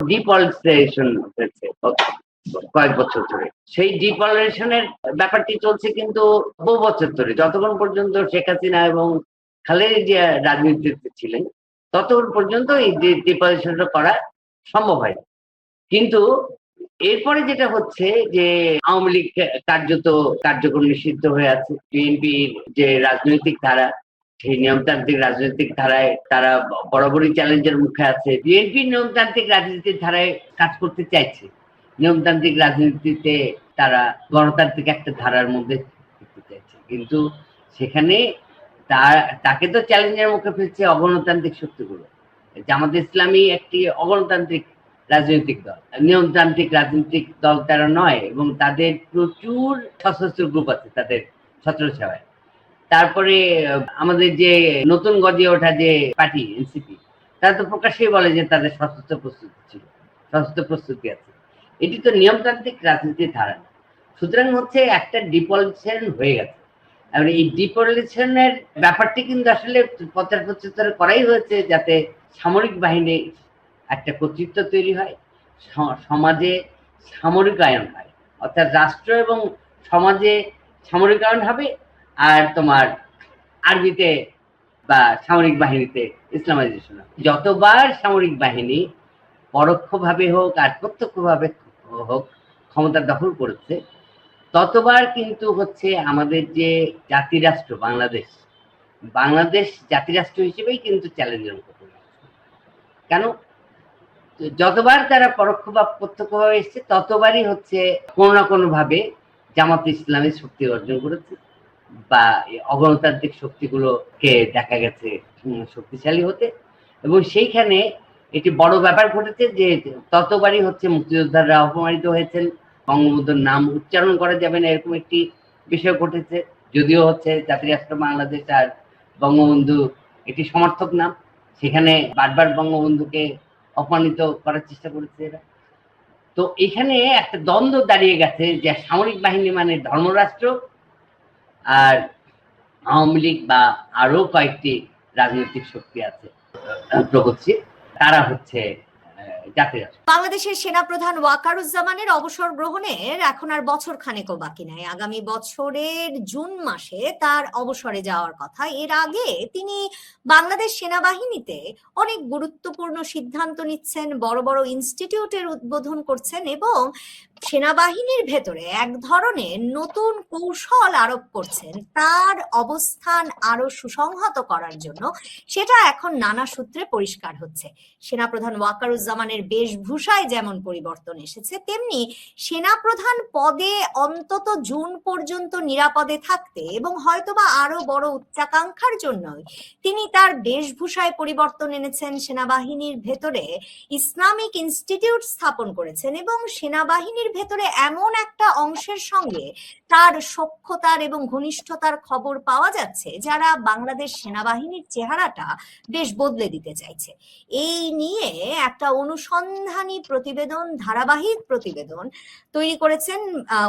ডিপলিটিসাইজেশন হয়েছে কয়েক বছর ধরে। সেই ডিপলিটিসাইজেশনের ব্যাপারটি চলছে কিন্তু বহু বছর ধরে, যতক্ষণ পর্যন্ত শেখ হাসিনা এবং খালেদা জিয়া রাজনীতিতে ছিলেন ততক্ষণ পর্যন্ত এই ডিপলিটিসাইজেশনটা করা সম্ভব হয়। কিন্তু এরপরে যেটা হচ্ছে যে আওয়ামী লীগ কার্যত কার্যক্রম নিষিদ্ধ হয়ে আছে। বিএনপির যে রাজনৈতিক ধারা, সেই নিয়মতান্ত্রিক রাজনৈতিক ধারায় তারা বরাবরই চ্যালেঞ্জের মুখে আছে। বিএনপি নিয়মতান্ত্রিক রাজনীতির ধারায় কাজ করতে চাইছে, নিয়মতান্ত্রিক রাজনীতিতে তারা গণতান্ত্রিক একটা ধারার মধ্যে করতে চাইছে, কিন্তু সেখানে তাকে তো চ্যালেঞ্জের মুখে ফেলছে অগণতান্ত্রিক শক্তিগুলো। জামাত ইসলামী একটি অগণতান্ত্রিক রাজনৈতিক দল, নিয়মতান্ত্রিক রাজনৈতিক দল তারা নয়, এবং তাদের প্রচুর সশস্ত্র গ্রুপ আছে তাদের ছত্রছায়ায়। তারপরে আমাদের যে নতুন গজিয়ে ওঠা যে পার্টি এনসিপি, তারা তো প্রকাশ্যেই বলে যে তাদের সশস্ত্র প্রস্তুতি ছিল, সশস্ত্র প্রস্তুতি আছে। এটি তো নিয়মতান্ত্রিক রাজনীতির ধারা না। সুতরাং হচ্ছে একটা ডিপলিটিসাইজেশন হয়ে গেছে। আর এই ডিপলিটিসাইজেশনের ব্যাপারটি কিন্তু আসলে প্রচার করাই হয়েছে যাতে সামরিক বাহিনী একটা কর্তৃত্ব তৈরি হয়, সমাজে সামরিকায়ন হয়, অর্থাৎ রাষ্ট্র এবং সমাজে সামরিকায়ন হবে, আর তোমার আরবিতে বা সামরিক বাহিনীতে ইসলামাইজেশন হবে। যতবার সামরিক বাহিনী পরোক্ষভাবে হোক আর প্রত্যক্ষভাবে হোক ক্ষমতা দখল করেছে, ততবার কিন্তু হচ্ছে আমাদের যে জাতিরাষ্ট্র বাংলাদেশ জাতিরাষ্ট্র হিসেবেই কিন্তু চ্যালেঞ্জের মুখে পড়ে। কেন? যতবার তারা পরোক্ষ বা প্রত্যক্ষভাবে এসছে, ততবারই হচ্ছে কোনো না কোনো ভাবে জামাত ইসলামী শক্তি অর্জন করেছে, বা অগণতান্ত্রিক শক্তিগুলোকে দেখা গেছে শক্তিশালী হতে। এবং সেইখানে একটি বড় ব্যাপার ঘটেছে যে ততবারই হচ্ছে মুক্তিযোদ্ধারা অপমানিত হয়েছেন, বঙ্গবন্ধুর নাম উচ্চারণ করা যাবে না এরকম একটি বিষয় ঘটেছে। যদিও হচ্ছে জাতিরাষ্ট্র বাংলাদেশ আর বঙ্গবন্ধু একটি সমর্থক নাম, সেখানে বারবার বঙ্গবন্ধুকে অপমানিত করার চেষ্টা করেছে এরা। তো এখানে একটা দ্বন্দ্ব দাঁড়িয়ে গেছে যে সামরিক বাহিনী মানে ধর্মরাষ্ট্র, আর আওয়ামী লীগ বা আরো কয়েকটি রাজনৈতিক শক্তি আছে প্রগতিশীল, তারা হচ্ছে বাংলাদেশের সেনাপ্রধান ওয়াকারুজ্জামানের অবসর গ্রহণের এখন আর বছর খানেকও বাকি নাই। আগামী বছরের জুন মাসে তার অবসরে যাওয়ার কথা। এর আগে তিনি বাংলাদেশ সেনাবাহিনীতে অনেক গুরুত্বপূর্ণ সিদ্ধান্ত নিচ্ছেন, বড় বড় ইনস্টিটিউটের উদ্বোধন করছেন, এবং সেনাবাহিনীর ভেতরে এক ধরনের নতুন কৌশল আরোপ করছেন তার অবস্থান আরো সুসংহত করার জন্য। সেটা এখন নানা সূত্রে পরিষ্কার হচ্ছে। সেনাপ্রধান ওয়াকারুজ্জামানের বেশভূষায় যেমন পরিবর্তন এসেছে, তেমনি সেনাপ্রধান পদে অন্তত জুন পর্যন্ত নিরাপদে থাকতে এবং হয়তোবা আরো বড় উচ্চাকাঙ্ক্ষার জন্যই তিনি তার বেশভূষায় পরিবর্তন এনেছেন। সেনাবাহিনীর ভেতরে ইসলামিক ইনস্টিটিউট স্থাপন করেছেন এবং সেনাবাহিনীর ভেতরে এমন একটা অংশের সঙ্গে তার সখ্যতার এবং ঘনিষ্ঠতার খবর পাওয়া যাচ্ছে যারা বাংলাদেশ সেনাবাহিনীর চেহারাটা বেশ বদলে দিতে চাইছে। এই নিয়ে একটা অনুসন্ধানী প্রতিবেদন, ধারাবাহিক প্রতিবেদন তৈরি করেছেন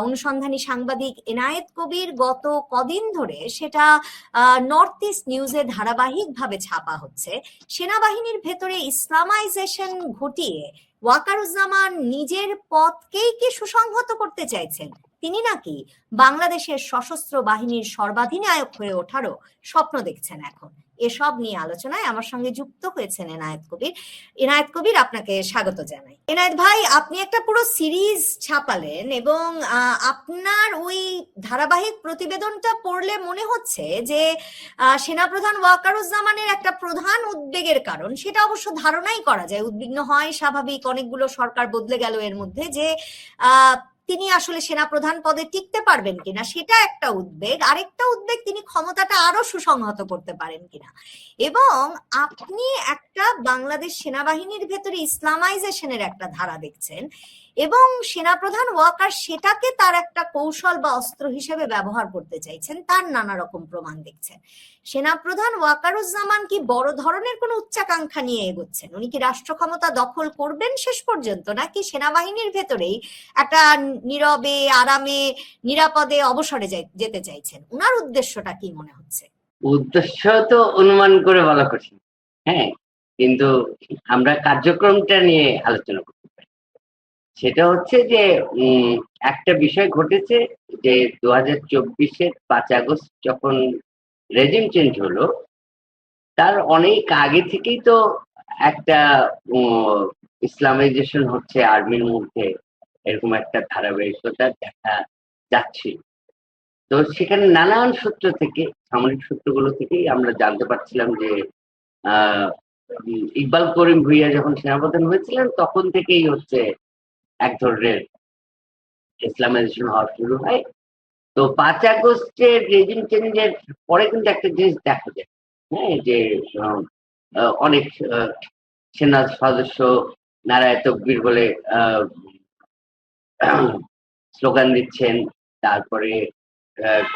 অনুসন্ধানী সাংবাদিক এনায়েত কবির। গত কদিন ধরে সেটা নর্থ ইস্ট নিউজে ধারাবাহিকভাবে ছাপা হচ্ছে। সেনাবাহিনীর ভেতরে ইসলামাইজেশন ঘটিয়ে ওয়াকারুজ্জামান নিজের পদকেই কি সুসংহত করতে চাইছেন? তিনি নাকি বাংলাদেশের সশস্ত্র বাহিনীর সর্বাধিনায়ক হয়ে ওঠারও স্বপ্ন দেখছেন এখন। এসব নিয়ে আলোচনায় আমার সঙ্গে যুক্ত হয়েছেন এনায়েত কবির। এনায়েত কবির, আপনাকে স্বাগত জানাই। এনায়েত ভাই, আপনি একটা পুরো সিরিজ ছাপালেন এবং আপনার ওই ধারাবাহিক প্রতিবেদনটা পড়লে মনে হচ্ছে যে সেনাপ্রধান ওয়াকারুজ্জামানের একটা প্রধান উদ্বেগের কারণ, সেটা অবশ্য ধারণাই করা যায়, উদ্বিগ্ন হয় স্বাভাবিক, অনেকগুলো সরকার বদলে গেল এর মধ্যে, যে তিনি আসলে সেনাপ্রধান পদে টিকতে পারবেন কিনা সেটা একটা উদ্বেগ। আরেকটা উদ্বেগ তিনি ক্ষমতাটা আরো সুসংহত করতে পারেন কিনা। এবং আপনি একটা বাংলাদেশ সেনাবাহিনীর ভেতরে ইসলামাইজেশনের একটা ধারা দেখছেন এবং সেনাপ্রধান ওয়াকার সেটাকে তার একটা কৌশল বা অস্ত্র হিসেবে ব্যবহার করতে চাইছেন, তার নানা রকম প্রমাণ দেখছেন। সেনাপ্রধান ওয়াকারুজ্জামান কি বড় ধরনের কোনো উচ্চাকাঙ্ক্ষা নিয়ে এগোচ্ছেন? উনি কি রাষ্ট্র ক্ষমতা দখল করবেন শেষ পর্যন্ত, নাকি সেনাবাহিনীর ভেতরেই একটা নীরবে আরামে নিরাপদে অবসরে যেতে চাইছেন? উনার উদ্দেশ্যটা কি মনে হচ্ছে? উদ্দেশ্য তো অনুমান করে বলা কঠিন, হ্যাঁ, কিন্তু আমরা কার্যক্রমটা নিয়ে আলোচনা করি। সেটা হচ্ছে যে একটা বিষয় ঘটেছে যে 2024-এর 5 আগস্ট যখন রেজিম চেঞ্জ হলো, তার অনেক আগে থেকেই তো একটা ইসলামাইজেশন হচ্ছে আর্মির মধ্যে, এরকম একটা ধারাবাহিকতা দেখা যাচ্ছে। তো সেখানে নানান সূত্র থেকে, সামরিক সূত্রগুলো থেকেই আমরা জানতে পারছিলাম যে আহ ইকবাল করিম ভুঁইয়া যখন সেনাপ্রধান হয়েছিলেন তখন থেকেই হচ্ছে এক ধরনের ইসলামাইজেশন হওয়া শুরু হয়। তো 5 আগস্টের রেজিম চেঞ্জের পরে কিন্তু একটা জিনিস দেখা যায়, হ্যাঁ, যে অনেক সেনা সদস্য নারায়ে তকবীর বলে স্লোগান দিচ্ছেন, তারপরে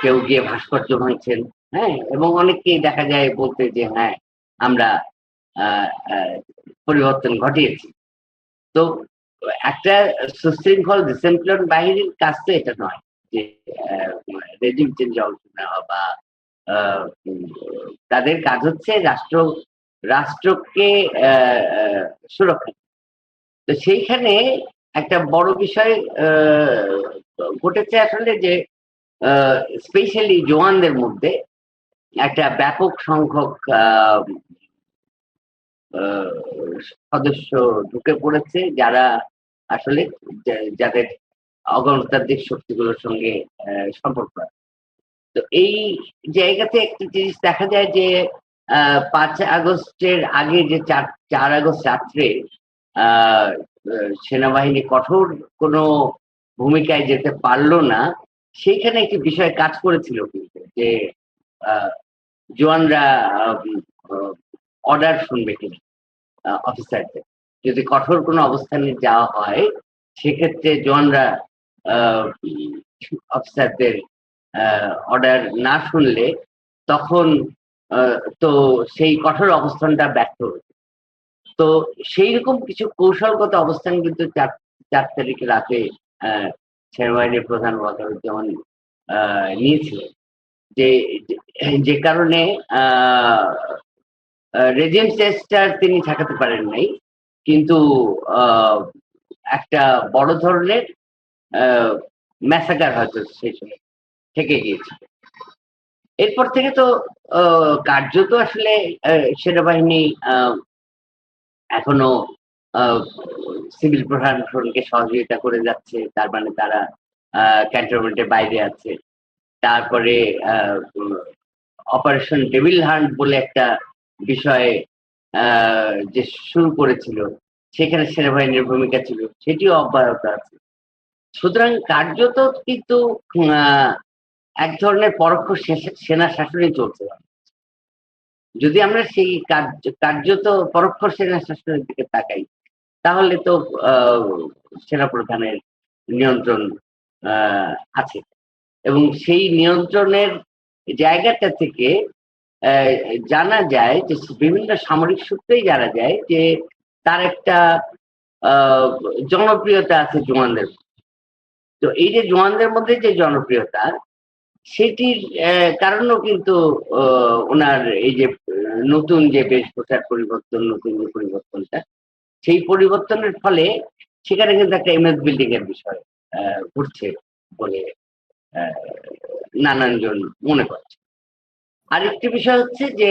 কেউ গিয়ে ভাস্কর্য ভাঙছেন, হ্যাঁ, এবং অনেককেই দেখা যায় বলতে যে হ্যাঁ আমরা পরিবর্তন ঘটিয়েছি। তো একটা সুশৃঙ্খল ডিসিপ্লিন বাহিনীর কাজ তো এটা নয় যে রেজিম চেঞ্জ অংশ নেওয়া বা তাদের কাজ হচ্ছে রাষ্ট্রকে সুরক্ষা। তো সেইখানে একটা বড় বিষয় ঘটেছে আসলে যে স্পেশালি জওয়ানদের মধ্যে একটা ব্যাপক সংখ্যক সদস্য ঢুকে পড়েছে যারা আসলে যাদের অগণতান্ত্রিক শক্তিগুলোর সঙ্গে সম্পর্ক আছে। তো এই জায়গাতে একটা জিনিস দেখা যায় যে 5 আগস্টের আগে যে 4 আগস্ট রাত্রে সেনাবাহিনী কঠোর কোনো ভূমিকায় যেতে পারলো না, সেইখানে একটি বিষয় কাজ করেছিল কিন্তু যে জওয়ানরা অর্ডার শুনবে কিনা অফিসারদের। যদি কঠোর কোনো অবস্থানে যাওয়া হয় সেক্ষেত্রে জওয়ানরা অফিসারদের অর্ডার না শুনলে তখন তো সেই কঠোর অবস্থানটা ব্যর্থ হতো। তো সেই রকম কিছু কৌশলগত অবস্থান কিন্তু 4 তারিখ রাতে সেনাবাহিনীর প্রধান ওয়াকারুজ্জামান নিয়েছিলেন, যে কারণে রেজিম চেঞ্জটা তিনি ঠেকাতে পারেন নাই, কিন্তু একটা বড় ধরনের ম্যাসাকার হয়তো সেই সময় থেকে গিয়েছিল। এরপর থেকে তো কার্যত আসলে সেনাবাহিনী এখনো সিভিল প্রশাসনকে সহযোগিতা করে যাচ্ছে, তার মানে তারা ক্যান্টনমেন্টের বাইরে আছে। তারপরে অপারেশন ডেভিল হান্ট বলে একটা বিষয় যে শুরু করেছিল, সেখানে সেনাবাহিনীর ভূমিকা ছিল, সেটিও অব্যাহত আছে। সুতরাং কার্যত কিন্তু এক ধরনের পরোক্ষ সেনা শাসনই চলছে। যদি আমরা সেই কার্যত পরোক্ষ সেনা শাসনের দিকে তাকাই, তাহলে তো সেনাপ্রধানের নিয়ন্ত্রণ আছে, এবং সেই নিয়ন্ত্রণের জায়গাটা থেকে জানা যায় যে বিভিন্ন সামরিক সূত্রেই জানা যায় যে তার একটা জনপ্রিয়তা আছে জওয়ানদের। তো এই যে জওয়ানদের মধ্যে যে জনপ্রিয়তা, সেটির কারণও কিন্তু ওনার এই যে নতুন যে বেশভূষার পরিবর্তন, নতুন যে পরিবর্তনটা, সেই পরিবর্তনের ফলে সেখানে কিন্তু একটা ইমেজ বিল্ডিং এর বিষয় ঘটছে বলে নানানজন মনে করছে। আরেকটি বিষয় হচ্ছে যে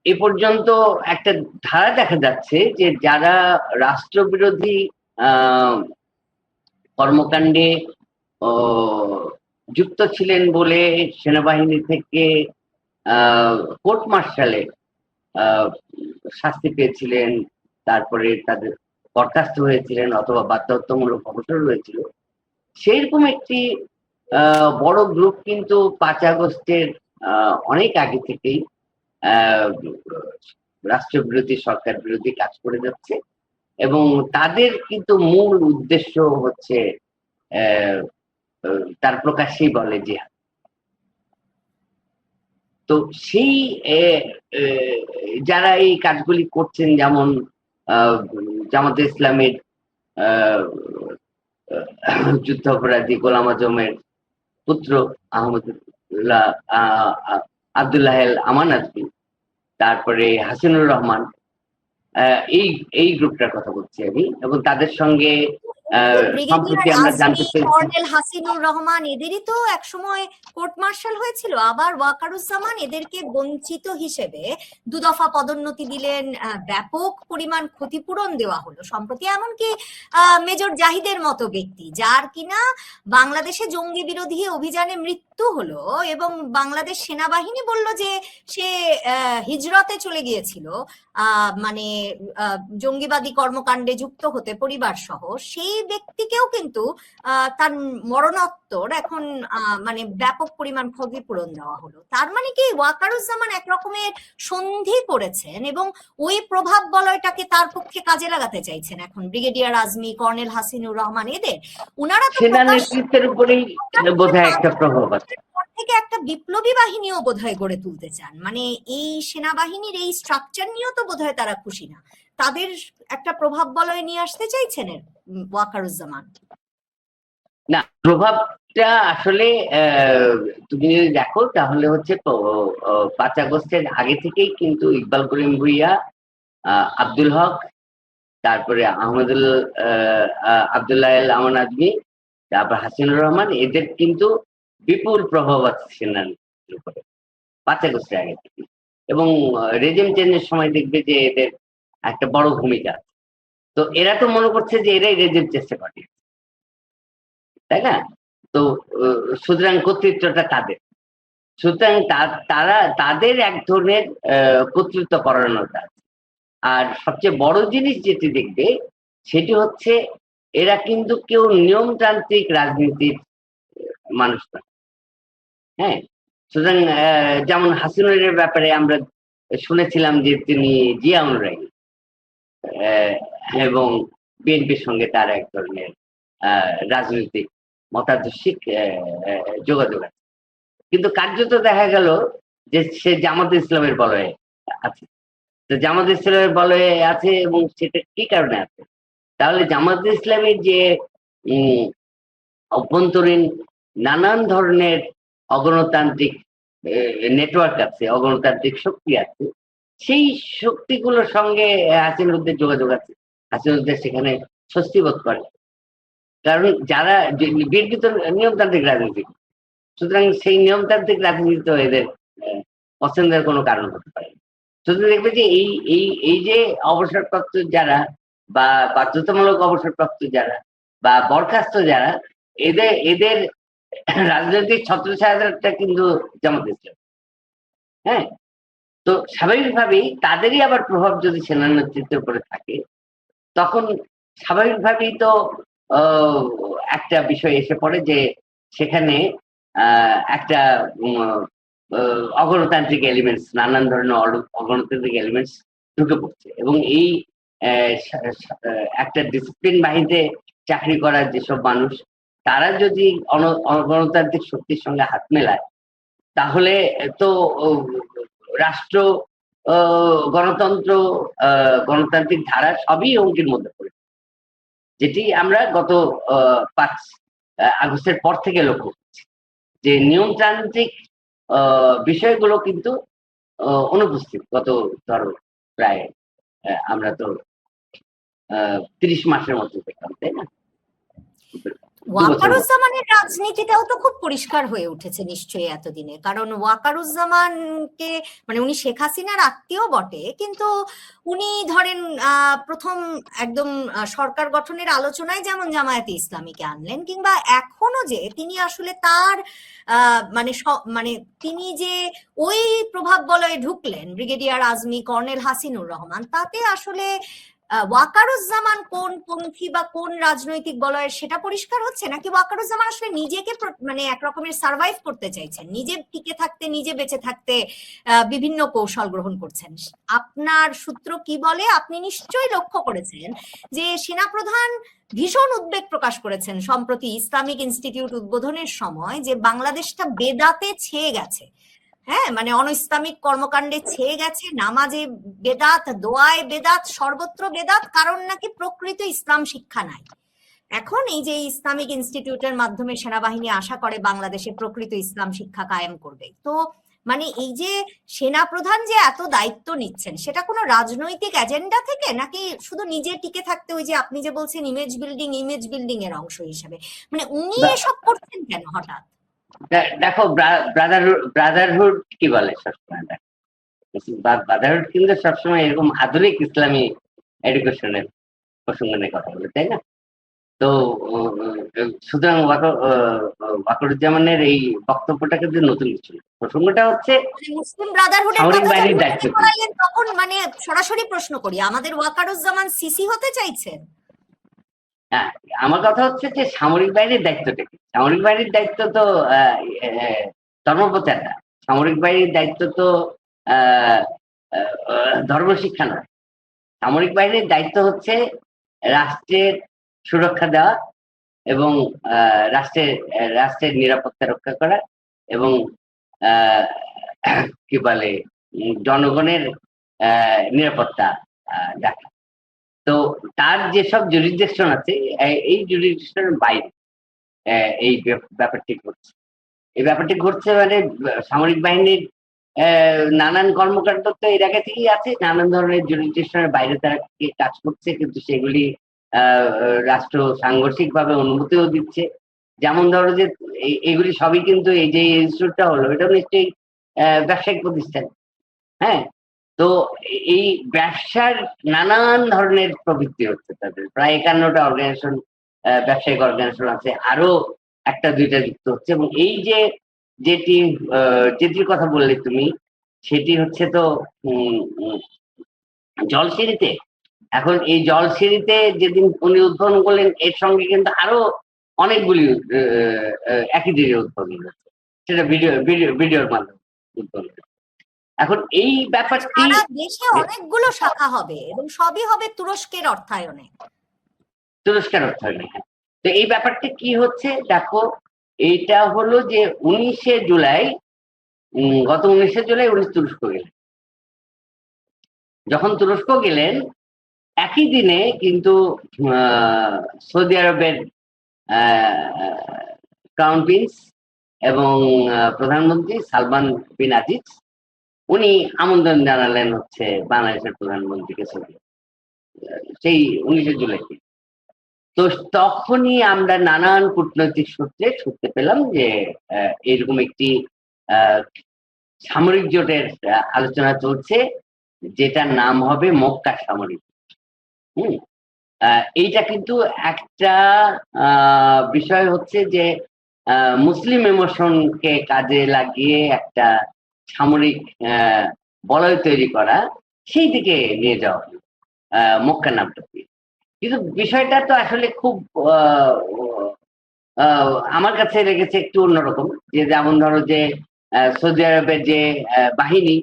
এ পর্যন্ত একটা ধারা দেখা যাচ্ছে যে যারা রাষ্ট্রবিরোধী কর্মকাণ্ডে যুক্ত ছিলেন বলে সেনাবাহিনী থেকে কোর্ট মার্শালে শাস্তি পেয়েছিলেন, তারপরে তাদের বরখাস্ত হয়েছিলেন অথবা বাধ্যতামূলক অবসর হয়েছিল, সেইরকম একটি বড় গ্রুপ কিন্তু 5 আগস্টের অনেক আগে থেকেই রাষ্ট্রবিরোধী, সরকার বিরোধী কাজ করে যাচ্ছে, এবং তাদের কিন্তু মূল উদ্দেশ্য হচ্ছে তার প্রকাশ্যেই বলে জিহাদ। তো সেই যারা এই কাজগুলি করছেন, যেমন জামাতে ইসলামের যুদ্ধাপরাধী গোলাম আজমের পুত্র আব্দুল্লাহ আমান আজমি, তারপরে হাসিনুর রহমান, এই এই গ্রুপটার কথা বলছি আমি, এবং তাদের সঙ্গে সম্প্রতি ব্রিগেডিয়ার আমরা আজমি, জানতে পেরেছি। কর্নেল হাসিনুর রহমান এদেরই তো একসময় কোর্ট মার্শাল হয়েছিল, আবার ওয়াকারুজ্জামান এদেরকে বঞ্চিত হিসেবে দুদফা পদোন্নতি দিলেন, ব্যাপক পরিমাণ ক্ষতিপূরণ দেওয়া হলো সম্প্রতি। এমনকি মেজর জাহিদের মতো ব্যক্তি, যার কিনা বাংলাদেশে জঙ্গি বিরোধী অভিযানে মৃত্যু হলো এবং বাংলাদেশ সেনাবাহিনী বলল যে সে হিজরতে চলে গিয়েছিল মানে জঙ্গিবাদী কর্মকাণ্ডে যুক্ত হতে পরিবার সহ, সেই ব্যক্তিকেও কিন্তু তার মরণোত্তর এখন মানে ব্যাপক পরিমাণ ক্ষতিপূরণ দেওয়া হলো। তার মানে কি ওয়াকারুজ্জামান এক রকমের সন্ধি করেছেন এবং ওই প্রভাব বলয়টাকে তার পক্ষে কাজে লাগাতে চাইছেন এখন ব্রিগেডিয়ার আজমি, কর্নেল হাসিনুর রহমান এদের। উনারা তো সেনা নেতৃত্বের উপরেই বোধহয় একটা প্রভাব আছে, থেকে একটা বিপ্লবী বাহিনীও বোধহয় গড়ে তুলতে চান, মানে এই সেনাবাহিনীর এই স্ট্রাকচার নিয়েও তো বোধহয় তারা খুশি না, তাদের একটা প্রভাব বলয় নিয়ে আসতে চাইছেন ওয়াকারুজ্জামান। না, প্রভাবটা আসলে তুমি যদি দেখো তাহলে হচ্ছে 5 আগস্টের আগে থেকেই কিন্তু ইকবাল করিম ভুইয়া, আব্দুল হক, তারপরে আব্দুল্লাহ আল আমান আজমি, তারপর হাসিনুর রহমান, এদের কিন্তু বিপুল প্রভাব আছে সেনার উপরে 5 আগস্টের আগে থেকে, এবং রেজিম চেঞ্জের সময় দেখবে যে এদের একটা বড় ভূমিকা আছে। তো এরা তো মনে করছে যে এরাই রেজিম চেষ্টা করে, তাই না? তো সুতরাং কর্তৃত্বটা তাদের, সুতরাং তারা তাদের এক ধরনের কর্তৃত্ব করানোর কাজ। আর সবচেয়ে বড় জিনিস যেটি দেখবে সেটি হচ্ছে এরা কিন্তু কেউ নিয়মতান্ত্রিক রাজনীতির মানুষ না। হ্যাঁ, সুতরাং যেমন হাসিনুরের ব্যাপারে আমরা শুনেছিলাম যে তিনি জিয়া অনুরাগী, এবং বিএনপির সঙ্গে তার এক ধরনের রাজনৈতিক মতাদর্শিক যোগাযোগ আছে, কিন্তু কার্যত দেখা গেল যে সে জামাত ইসলামের বলয়ে আছে। তো জামাত ইসলামের বলয়ে আছে, এবং সেটা কি কারণে আছে? তাহলে জামাত ইসলামের যে অভ্যন্তরীণ নানান ধরনের অগণতান্ত্রিক নেটওয়ার্ক আছে, অগণতান্ত্রিক শক্তি আছে, সেই শক্তিগুলোর সঙ্গে হাসিনুরদের যোগাযোগ আছে। হাসিনুরদের সেখানে স্বস্তি বোধ করে, কারণ যারা বিএনপি তো নিয়মতান্ত্রিক রাজনীতি, সুতরাং সেই নিয়মতান্ত্রিক রাজনীতি তো এদের পছন্দের কোনো কারণ হতে পারে। সুতরাং দেখবে যে এই যে অবসরপ্রাপ্ত যারা, বা বাধ্যতামূলক অবসরপ্রাপ্ত যারা, বা বরখাস্ত যারা, এদের রাজনৈতিক ছত্রছায়াটা কিন্তু জামাত ইসলাম। হ্যাঁ, তো স্বাভাবিকভাবেই তাদেরই আবার প্রভাব যদি সেনা নেতৃত্বের উপরে থাকে, তখন স্বাভাবিকভাবেই তো একটা বিষয় এসে পড়ে যে সেখানে একটা অগণতান্ত্রিক এলিমেন্টস, নানান ধরনের অগণতান্ত্রিক এলিমেন্টস ঢুকে পড়ছে, এবং এই একটা ডিসিপ্লিন বাহিনীতে চাকরি করার যেসব মানুষ, তারা যদি অগণতান্ত্রিক শক্তির সঙ্গে হাত মেলায়, তাহলে তো রাষ্ট্র, গণতন্ত্র, গণতান্ত্রিক ধারা সবই হুমকির মধ্যে পড়ে, যেটি আমরা গত 5 আগস্টের পর থেকে লক্ষ্য করছি, যে নিয়মতান্ত্রিক বিষয়গুলো কিন্তু অনুপস্থিত। গত ধরো প্রায় আমরা তো 30 মাসের মতো দেখলাম, তাই না? ওয়াকারুজ্জামানের রাজনীতিটাও তো খুব পরিষ্কার হয়ে উঠেছে নিশ্চয়ই এতদিনে, কারণ ওয়াকারুজ্জামানকে মানে উনি শেখ হাসিনার আত্মীয় বটে, কিন্তু উনি ধরেন প্রথম একদম সরকার গঠনের আলোচনায় যেমন জামায়াতে ইসলামীকে আনলেন, কিংবা এখনো যে তিনি আসলে তার মানে তিনি যে ওই প্রভাব বলয়ে ঢুকলেন, ব্রিগেডিয়ার আজমি, কর্নেল হাসিনুর রহমান, তাতে আসলে ওয়াকারুজ্জামান কোন পন্থী বা কোন রাজনৈতিক বলয়ের সেটা পরিষ্কার হচ্ছে, নাকি ওয়াকারুজ্জামান আসলে নিজেকে মানে একরকমের সার্ভাইভ করতে চাইছেন, নিজে টিকে থাকতে, নিজে বেঁচে থাকতে বিভিন্ন কৌশল গ্রহণ করছেন? আপনার সূত্র কি বলে? আপনি নিশ্চয়ই লক্ষ্য করেছেন যে সেনাপ্রধান ভীষণ উদ্বেগ প্রকাশ করেছেন সম্প্রতি ইসলামিক ইনস্টিটিউট উদ্বোধনের সময়, যে বাংলাদেশটা বেদাতে ছেয়ে গেছে। হ্যাঁ, মানে অনইসলামিক কর্মকাণ্ডে ছেয়ে গেছে, নামাজে বেদাত, দোয়ায় বেদাত, সর্বত্র বেদাত, কারণ নাকি প্রকৃত ইসলাম শিক্ষা নাই। এখন এই যে ইসলামিক ইনস্টিটিউটের মাধ্যমে সেনাবাহিনী আশা করে বাংলাদেশে প্রকৃত ইসলাম শিক্ষা কায়েম করবে, তো মানে এই যে সেনাপ্রধান যে এত দায়িত্ব নিচ্ছেন, সেটা কোনো রাজনৈতিক এজেন্ডা থেকে, নাকি শুধু নিজে টিকে থাকতে, ওই যে আপনি যে বলছেন ইমেজ বিল্ডিং এর অংশ হিসেবে? মানে উনি এসব করছেন কেন হঠাৎ? দেখো, ব্রাদারহুড কি বলে সবসময়, ব্রাদারহুড কিন্তু সবসময় এরকম আধুনিক ইসলামী এডুকেশনের প্রসঙ্গ নিয়ে কথা বলে, তাই না? তো সুতরাং ওয়াকারুজ্জামানের এই বক্তব্যটা কিন্তু নতুন কিছু না। প্রসঙ্গটা হচ্ছে মুসলিম ব্রাদারহুডের সামরিক কথা বাহিনীর যখন দায়িত্ব কি। বলাইলেন, তখন মানে সরাসরি প্রশ্ন করি, আমাদের ওয়াকারুজ্জামান সিসি হতে চাইছেন? হ্যাঁ, আমার কথা হচ্ছে যে সামরিক বাহিনীর দায়িত্বটা কি। সামরিক বাহিনীর দায়িত্ব তো ধর্মপ্রচার না। সামরিক বাহিনীর দায়িত্ব তো ধর্মশিক্ষা নয়। সামরিক বাহিনীর দায়িত্ব হচ্ছে রাষ্ট্রের সুরক্ষা দেওয়া এবং রাষ্ট্রের নিরাপত্তা রক্ষা করা এবং আহ, কি বলে জনগণের নিরাপত্তা দেখা। তো তার যেসব জুরিসডিকশন আছে, এই জুরিসডিকশনের বাইরে এই ব্যাপারটি ঘটছে। এই ব্যাপারটি ঘটছে মানে সামরিক বাহিনীর নানান কর্মকাণ্ড তো এর আগে থেকেই আছে, নানান ধরনের জুরিসডিকশনের বাইরে তারা কাজ করছে, কিন্তু সেগুলি রাষ্ট্র সাংঘর্ষিক ভাবে অনুমতিও দিচ্ছে। যেমন ধরো যে এগুলি সবই কিন্তু এই যে ইনস্টিটিউটটা হলো, এটা নিশ্চয়ই ব্যবসায়িক প্রতিষ্ঠান। হ্যাঁ, তো এই ব্যবসার নানান ধরনের প্রবৃত্তি হচ্ছে তাদের। প্রায় 51টা অর্গানাইজেশন, ব্যবসায়িক অর্গানাইজেশন আছে, আরো একটা দুইটা যুক্ত হচ্ছে। এবং এই যে যেটির কথা বললে তুমি, সেটি হচ্ছে তো জলসিঁড়িতে। এখন এই জলসিঁড়িতে যেদিন উনি উদ্বোধন করলেন, এর সঙ্গে কিন্তু আরো অনেকগুলি একই দিনে উদ্বোধন হচ্ছে, সেটা ভিডিওর মাধ্যমে উদ্বোধন। এখন এই ব্যাপারটি সারা দেশে অনেকগুলো শাখা হবে এবং সবই হবে তুরস্কের অর্থায়নে। তুরস্কের অর্থায়নে। তো এই ব্যাপারটা কি হচ্ছে দেখো, এইটা হলো যে 19শে জুলাই, গত 19শে জুলাই উনি তুরস্ক গেলেন। যখন তুরস্ক গেলেন, একই দিনে কিন্তু সৌদি আরবের ক্রাউন প্রিন্স এবং প্রধানমন্ত্রী সালমান বিন আজিজ, উনি আমন্ত্রণ জানালেন হচ্ছে বাংলাদেশের প্রধানমন্ত্রীকে সৌদি, সেই 19শে জুলাই। তো তখনই আমরা নানান কূটনৈতিক সূত্রে শুনতে পেলাম যে এরকম একটি সামরিক জোটের আলোচনা চলছে, যেটার নাম হবে মক্কা সামরিক। এইটা কিন্তু একটা বিষয় হচ্ছে যে মুসলিম ইমোশনকে কাজে লাগিয়ে একটা সামরিক বলয় তৈরি করা, সেই দিকে নিয়ে যাওয়া মক্কা নামটা। কিন্তু বিষয়টা তো আসলে খুব আমার কাছে লেগেছে একটু অন্যরকম। যে যেমন ধরো যে সৌদি আরবের যে বাহিনী,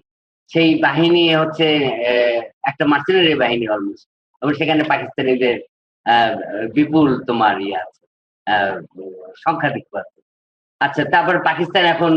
সেই বাহিনী হচ্ছে একটা মার্সেনারি বাহিনী অলমোস্ট, এবং সেখানে পাকিস্তানিদের বিপুল তোমার ইয়ে আছে, সংখ্যাধিক্য আছে। আচ্ছা, তারপর পাকিস্তান এখন